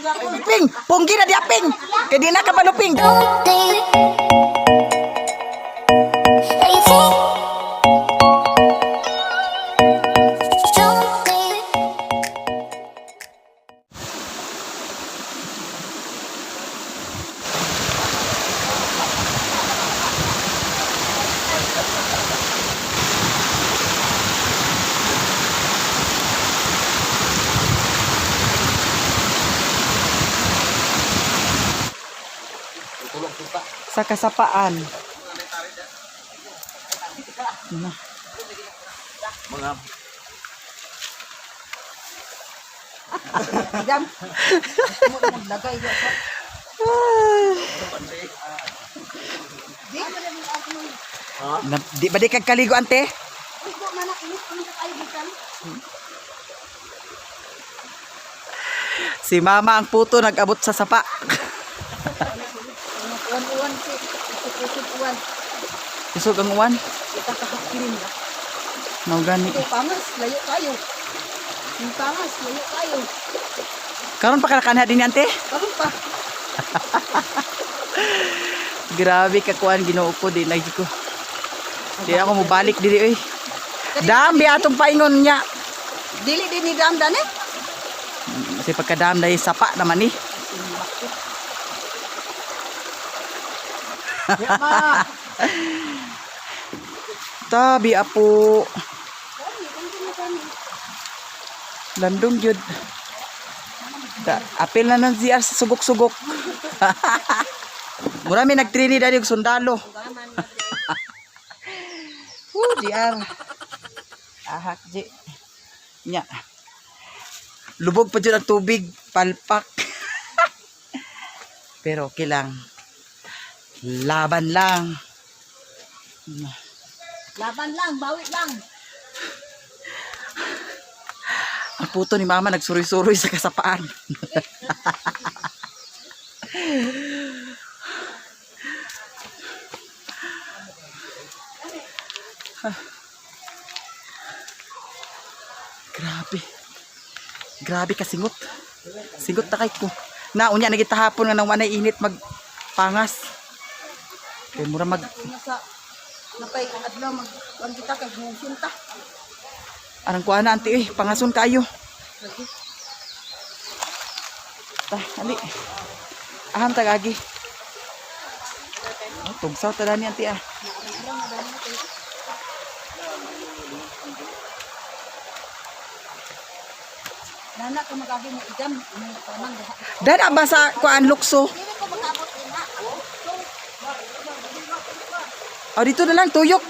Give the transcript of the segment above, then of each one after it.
Ping, punggi na dia ping. Kaya di na ka maluping. Sa kasapaan. Mga Jam. Mo maglagay yo. Di ba di kag kaligo ante? Iko manak ini ka kayo bisan. Si mama ang puto nag-abot sa sapa. Uwan si uwan. Isog ang uwan. Kita kakakirin na. Mau gani. Ito pangas, layo tayo. Yung pangas, layo tayo. Karon pa kanakanha din ante? Karon pa. Grabe ka kuan Ginoo ko di lagi ko. Di ako mo balik diri oy. Dami atong paingon niya. Dili din ni damdan eh. Kasi pagkadam dahil sapa naman ni. Tabi apo. Landong jud. Apil na nang siya sugok-sugok. Murami nagtrini dali og sundalo. Diar. Ahak ji. Nya. Lubog pa dyan ang tubig, palpak. Pero okay lang. Laban lang. Laban lang, bawi lang. Ang puto ni mama nagsuroy-suroy sa kasapaan. Grabe. Grabe ka singot. Singot na kay ko. Naunya nagitahapon nga nang wanay init magpangas. Kay mura mag Nasa napay adlaw mag ang kita kay gusunta. arang kuana anti pangason kayo. Ali. Aham tagagi. Oh, tugsaw ta ni anti ah. Nana ka magagi mo igam, mo tamang diha. Dada ba sa kuan lukso? Dili ko magabot ina. Oh, dito na lang tuyok.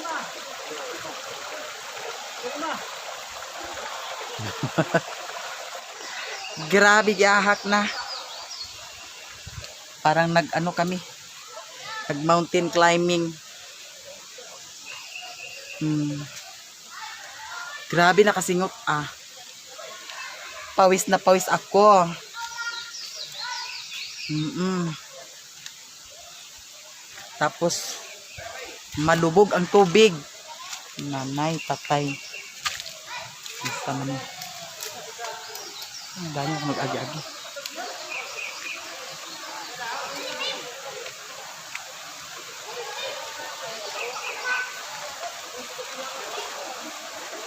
Grabe gihahak na. Parang nag-ano kami. Nag-mountain climbing. Grabe nakasingot ah. Pawis na pawis ako. Tapos malubog ang tubig. Nanay, tatay. Basta man. Ang dami ako mag-agi-agi.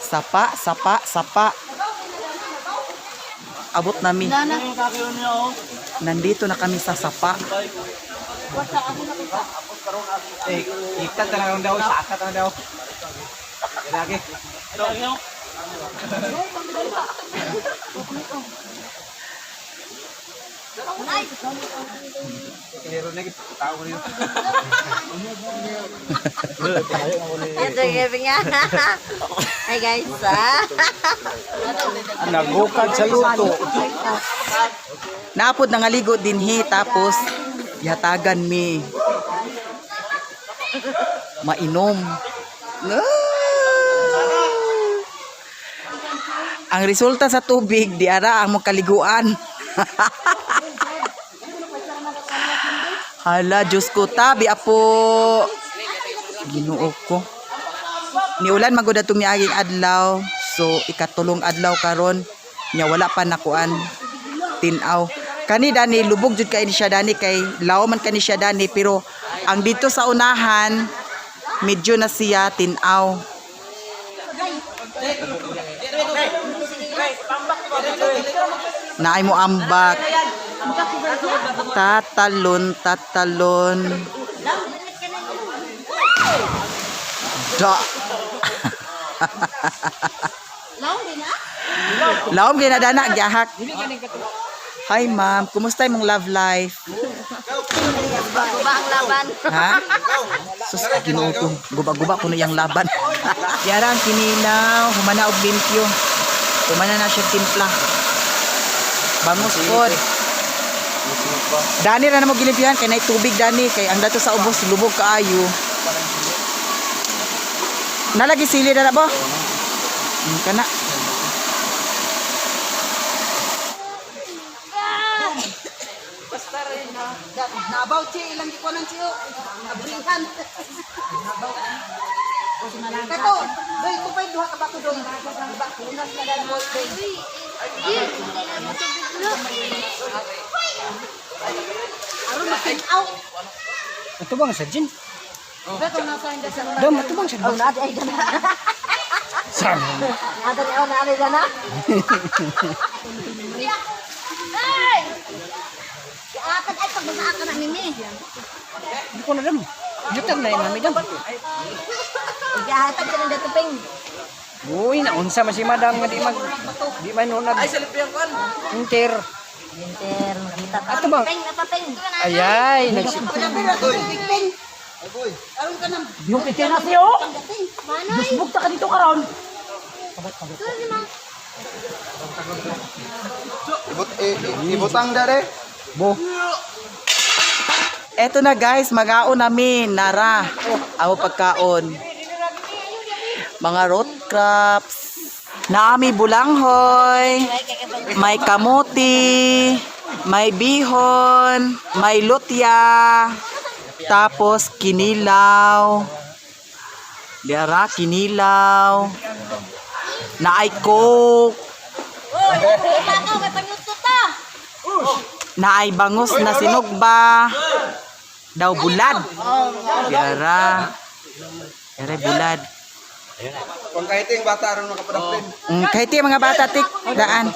Sapa, sapa, sapa. Abot namin. Nana, Nandito na kami sa sapa. wasa ako na kita. ikat na lang daw, sakat na daw. Lagi. Kero na gid tao rin. Ito giving nga. Hi guys. Nagukad sa luto. Naapod na nga ligo dinhi tapos yatagan mi. Mainom. Ang resulta sa tubig di ara ang magkaliguan. Hala, Diyos ko, tabi apo. Ginoo ko. Niulan magud atong niaging adlaw. So ikatulong adlaw karon nya wala pa nakuan tinaw. Kani dani lubog jud kay ni siya dani kay law man kani siya dani pero ang dito sa unahan medyo na siya tinaw. Naay mo ambak. Tatalon. Da. Laom gina dana gihak. Hi ma'am, kumusta imong love life? Guba ang laban. Ha? Sus, Ginoo ko. Guba-guba ko na yung laban. Yara ang kinilaw, humana og limpyo. Humana na siya timpla. Bangus pod. Dani ra na mo gilimpyohan kay nay tubig dani kay ang dato sa ubos lubog kaayo. Nalagi sili na ba? Kana. Nabaw siya ilang di ko nang siyo. Abrihan. Kato, doy ko pa yung duha ka ba ko doon? Diba, kunas na lang mo. Aron makinaw. Ito bang sa gin? Beto na sa hindi sa mga. Dam, ito bang sa Oh, nada ay gana. Sana. Nada ni ako na ay gana. Ay! Akan ay pag akan na nini. Hindi ko na dam. Yutan na yung mami dam. Iyahatag ka ng datuping. Uy, naunsa man si madam nga di man unab. Ay, Inter. Winter, makita ta. Ato ba? Napaping. Ayay, Ping. Aron ka nang yung kiti na siyo. Manoy. Busbog ta ka dito karon. Ibutang dare. Bo. Eto na guys, mag-aon namin, nara. Amo pagkaon. Mga root crops. Naami bulanghoy. May kamuti. May bihon. May lutya. Tapos kinilaw. Diara, kinilaw. Naay coke. Oy, ikaw may panyuto ta. Naay bangus na sinugba. Daw bulad. Diara. Diara bulad. Kung kahit yung bata ron nakapadapin. Kahit yung mga bata tik daan.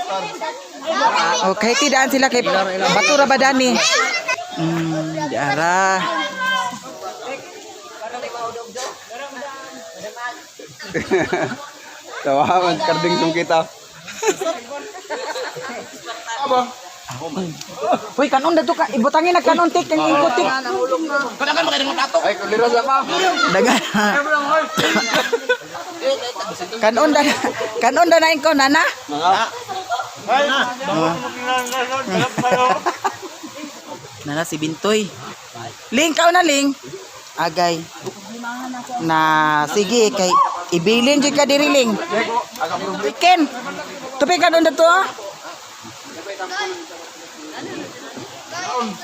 O kahit daan sila kay batura ba dani. Diara. Tawaman karding sung kita. Aba. Uy, kanon dato ka. Ibutangin na kanon tik kang ingkot tik. Ay kulira sa pa. Dagan. Kanon da na ingko nana. Nana si Bintoy. Ling kao na ling. Agay. Na sige kay ibilin jud ka diri ling. Ken. Tupi ka doon dato.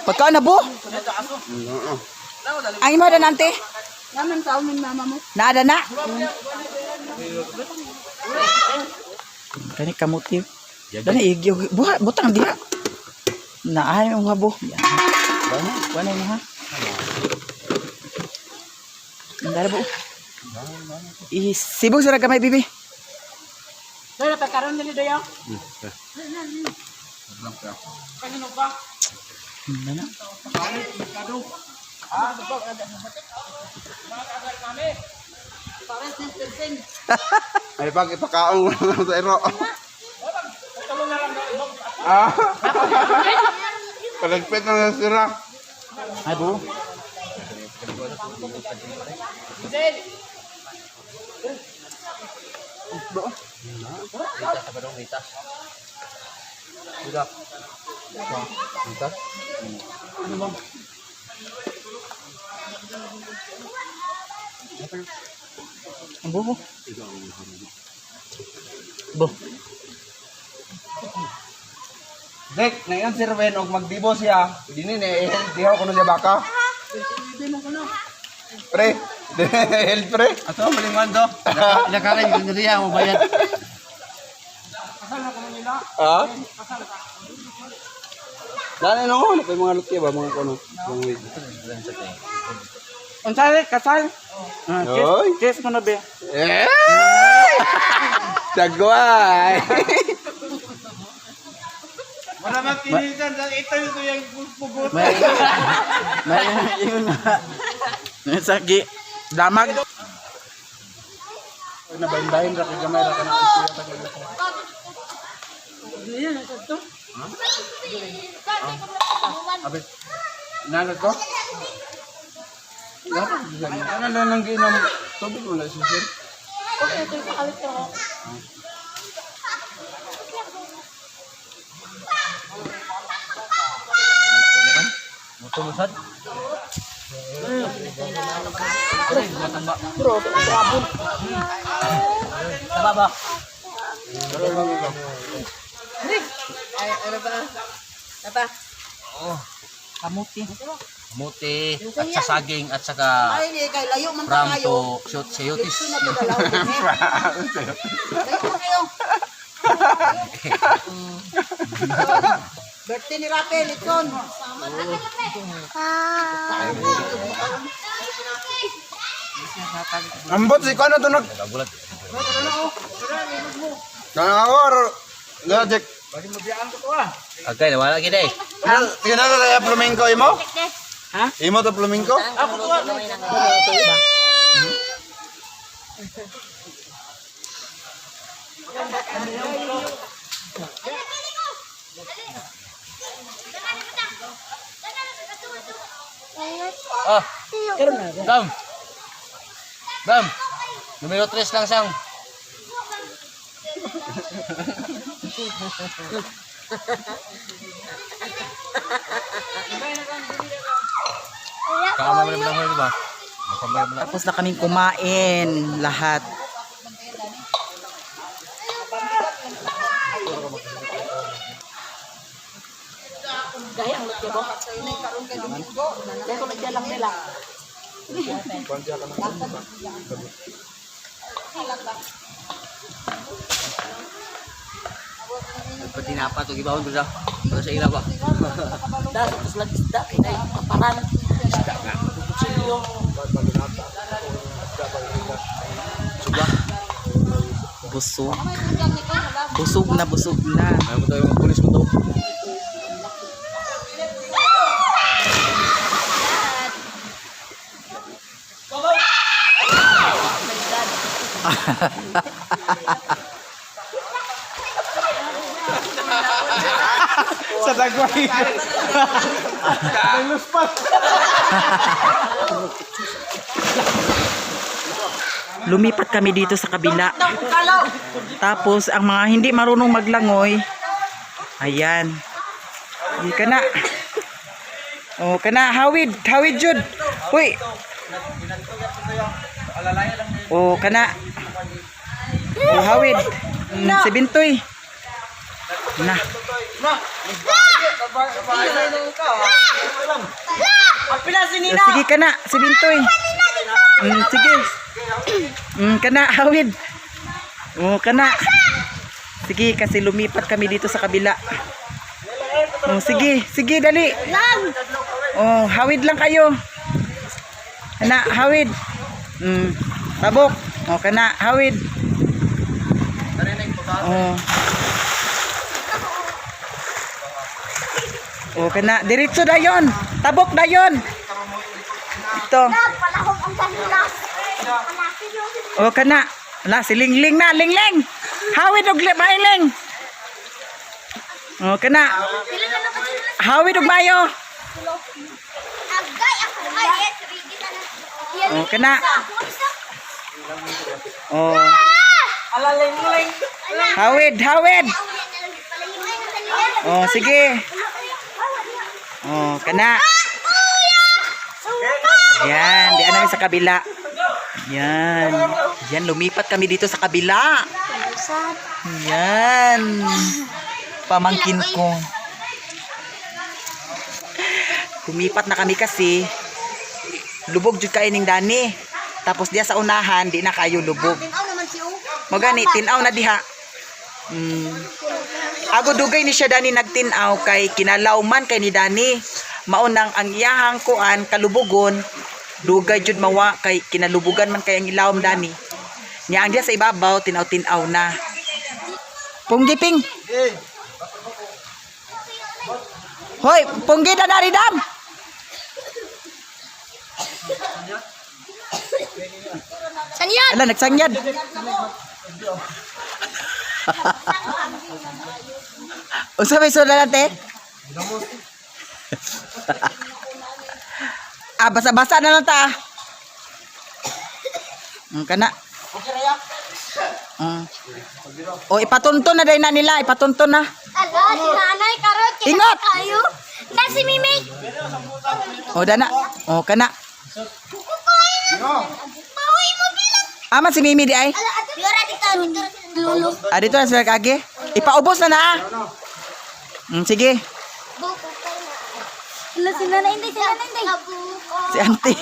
Pagka na bu? Ang imo da nante? Naman taon min mama mo. Naada na. Kani kamuti. Dani igyo butang diha. Naahay ang habo. Kuan mo ha. Andara bu. Sibog sa gamay bibi. Dala pa karon dili dayo. Kanino ba? Nana. Ay pag ipakaon mo sa ero. Ah. Palagpit na sira. Ay bu. Ang buho. Bo. Dek, ngayon si Ruben og magdibo siya. Dini ni dihaw kuno siya baka. Pre, help pre. Ato malingon do. Ilakaran yung nariya mo bayad. Ha? Dali no, ano pa yung mga lutya ba mga kuno? Mga wig. Unsay kasal? Oy. Kiss mo na be. Eh! Sagway. Wala magtinisan sa ito yung pugot. May yun na. Sagi. Damag. Nabahin-bahin ra kay gamay ra kana kuya tagal. Abi. Nanod ko? Ano lang nang ginom tubig wala si sir. Mutumusad. Baba. Kamuti. Kamuti at sa saging at saka Ay, hindi kay layo man from kayo. to shoot sayotis. Layo man kayo. Birthday ni Rafael, Litson. Ambot si kano to nag. Kagulat. Nanawar. Logic. Agay na wala gid eh. Kinala na flamenco imo? Ha? Imo to flamenco? Ah. Bam. Bam. Numero 3 lang sang. Kama mo lang hol ba? Makamay mo lang. Tapos na kaming kumain lahat. Pati napa to gibawon ko sa sa ilaw ba. Busog. Busog na, busog na. Ay mo to yung pulis mo to. Sa dagway. Lumipat kami dito sa kabila. Tapos ang mga hindi marunong maglangoy, ayan. Hindi ka na. Oh, kana hawid, hawid jud. Uy. Oh, kana. Oh, hawid. Si Bintoy. Na. Sige ka na, si Bintoy. Sige. Kana, hawid. Oh, kana. Sige, kasi lumipat kami dito sa kabila. Oh, sige, sige, dali. Oh, hawid lang kayo. Kana, hawid. Tabok. Oh, kana, hawid. Oh. Oh, kana, diretso dayon. Tabok dayon. Ito. Palahog ang kanilas. Oh, kana. Ala, si Lingling na, Lingling. Hawid og mailing. Oh, kana. Hawid og mayo. Agay ako ay ready na. Oh, kana. Oh. Hawid, hawid. Oh, sige. Oh, kana. Yan, di namin sa kabila. Yan. Yan, lumipat kami dito sa kabila. Yan. Pamangkin ko. Lumipat na kami kasi lubog jud kay ning Dani. Tapos diya sa unahan, di na kayo lubog. Tinaw naman si O. Magani, tinaw na diha. Ago dugay ni siya Dani nagtinaw kay kinalawman kay ni Dani. Maunang ang iyahang kuan kalubugon dugay jud mawa kay kinalubugan man kay ang ilawom Dani. Nya ang diya sa ibabaw tinaw-tinaw na. Punggiping. Hoy, punggi na naridam. Sanyan! Ala, nagsangyad. Unsa may sula nate? Basa-basa na lang ta. Kana. O ipatunton na day na nila, ipatunton na. Ala, si nanay karot. Ingat! Kayo. Na si Mimi. O dana. O kana. Bawi mo bilang. Ama si Mimi di ay. Ala, yora dito. Lulu. Dito na sila kage. Ipaubos na na. Sige. Ala, si nanay hindi. Si nanay hindi. Si auntie.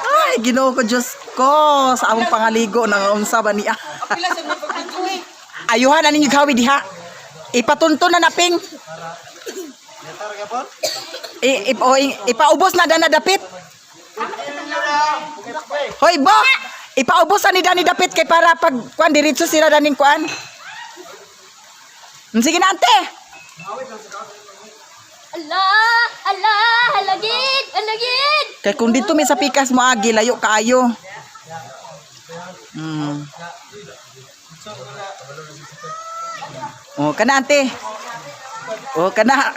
Ay, Ginoo ko Diyos ko. Sa among pangaligo nang unsa ba niya. Ayuhan na ninyo gawi diha. Ipatunto na naping. Ipaubos na dana dapit. Hoy, bo! Ipaubos na ni Dani dapit kay para pag kuan diretso sila daning kuan. Sige na, ante. Ala, halagid. Kay kung dito may sa pikas mo agi, layo kaayo. Oh, kana ante. Oh, kana.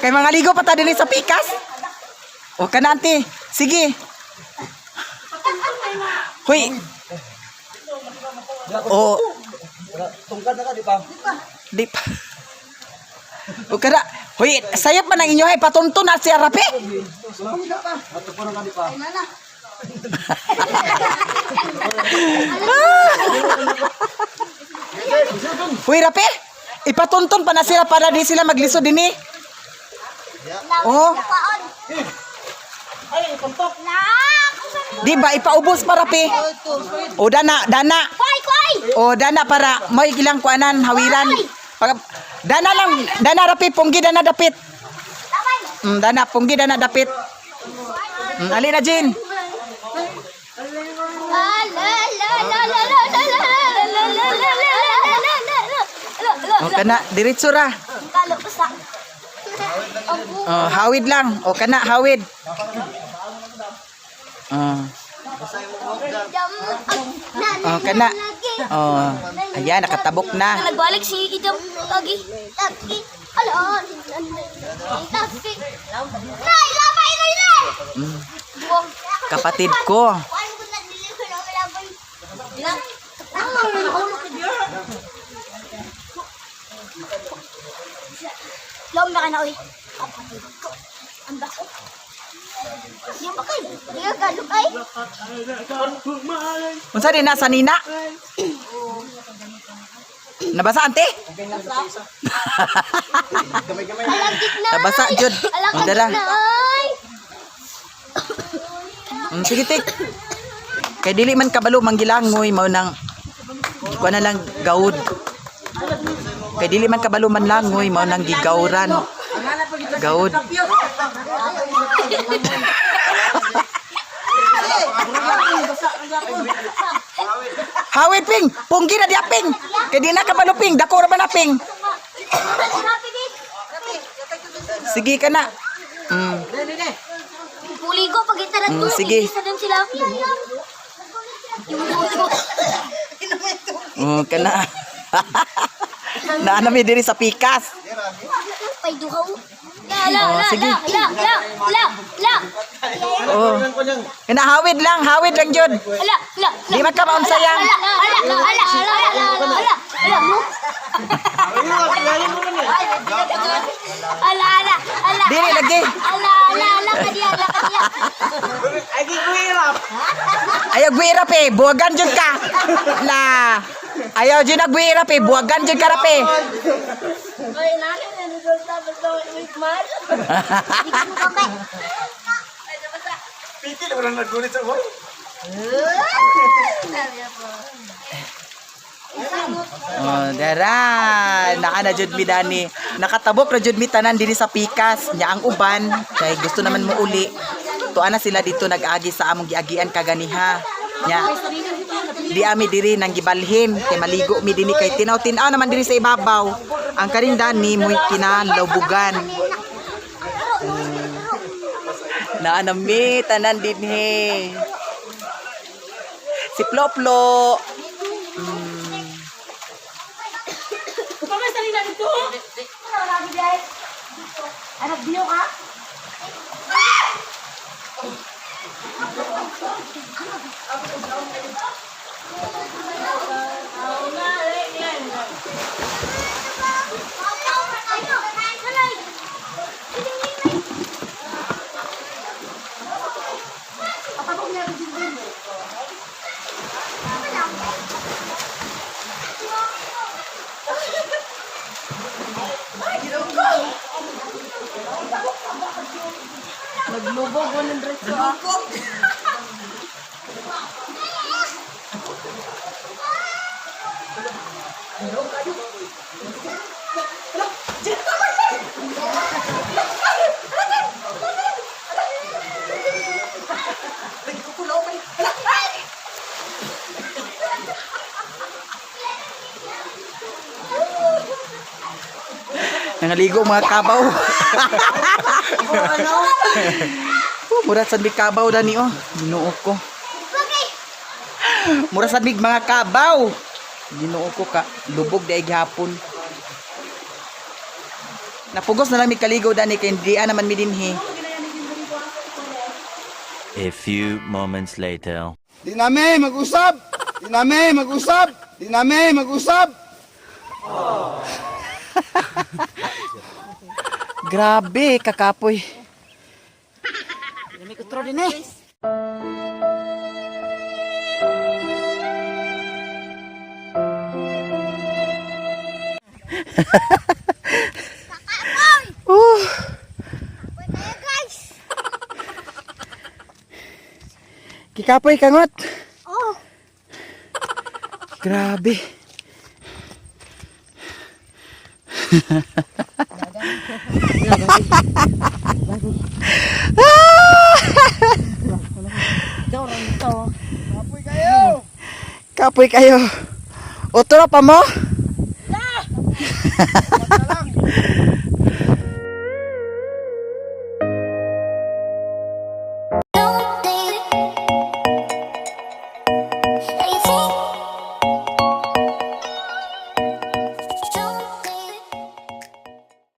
Kay mga ligo pa ta dinhi sa pikas. Oh, kana ante. Sige. Hoy. Oh. Tungkad na ka, di pa? Di pa. O kada, hoy, sayap man ang inyo ay patunto na si Arapi. Hoy, Rapi, ipatunton pa na sila para di sila magliso dinhi. Oh, di ba ipaubos pa Rapi? O dana. Kway. O dana para may ilang kuanan hawiran. Dana Rapi, punggi dana dapit. Dana punggi dana dapit. Ali na Jin. O kana diretso ra. Kalo pa sa. Hawid lang. O kana hawid. Kana. Ayan, nakatabok na. Nagbalik si Idam lagi. Ala. Nay, lamay na ile. Kapatid ko. Lom na ka na, oy. Ang bako. Di ba kayo? Di ka galok ay? Unsa din na sa nina? Nabasa ante? Alagit na. Nabasa jud. Alagit Dala. na, ay. Sige tik. Kay dili man kabalo manggilangoy mao nang kuha na lang gaud. Kay dili man kabalo man langoy mao nang gigawran. Gaud. Hawid ping, punggi na diaping. Kay di na kabalo ping, dako ra man na ping. Sige ka na. Puligo pag itaran ko. Sige. Isa din sila. Kana. Naana mi diri sa pikas. Pay duhaw. La. Sige. La. Oh. Kana hawid lang jud. La. Di man ka maun sayang. Ala. Dili lagi. Ala, kadiya. Ayaw gwirap eh, buwagan jud ka. La. Ayaw jud nagwirap eh, buwagan jud ka rap eh. Piti na walang naggunit sa boy. Oh, dara, naa na jud mi dani. Nakatabok ra jud mi tanan dinhi sa pikas. Nya ang uban kay gusto naman mo uli. Tuan na sila dito nag-agi sa among giagian kaganiha. Nya di ami diri nang gibalhin kay maligo mi dinhi kay tinaw-tinaw naman diri sa ibabaw. Ang karing dani mo'y kinalabugan. Naa na mi tanan dinhi. Si Ploplo. Anak Dio ka? Naglubog 100 ko. Nangaligo mga kabaw. Mura sa big kabaw dani oh. Ginoo ko. Mura sa big mga kabaw. Ginoo ko ka lubog daig hapon. Napugos na lang mi kaligo dani kay hindi naman mi dinhi. A few moments later. Di namin mag-usap! Di namin mag-usap! Di namin mag-usap! Grabe kakapoy. May kutro din eh. Kikapoy kangot. Oh. Grabe. Kapoy kayo. Otro pa mo?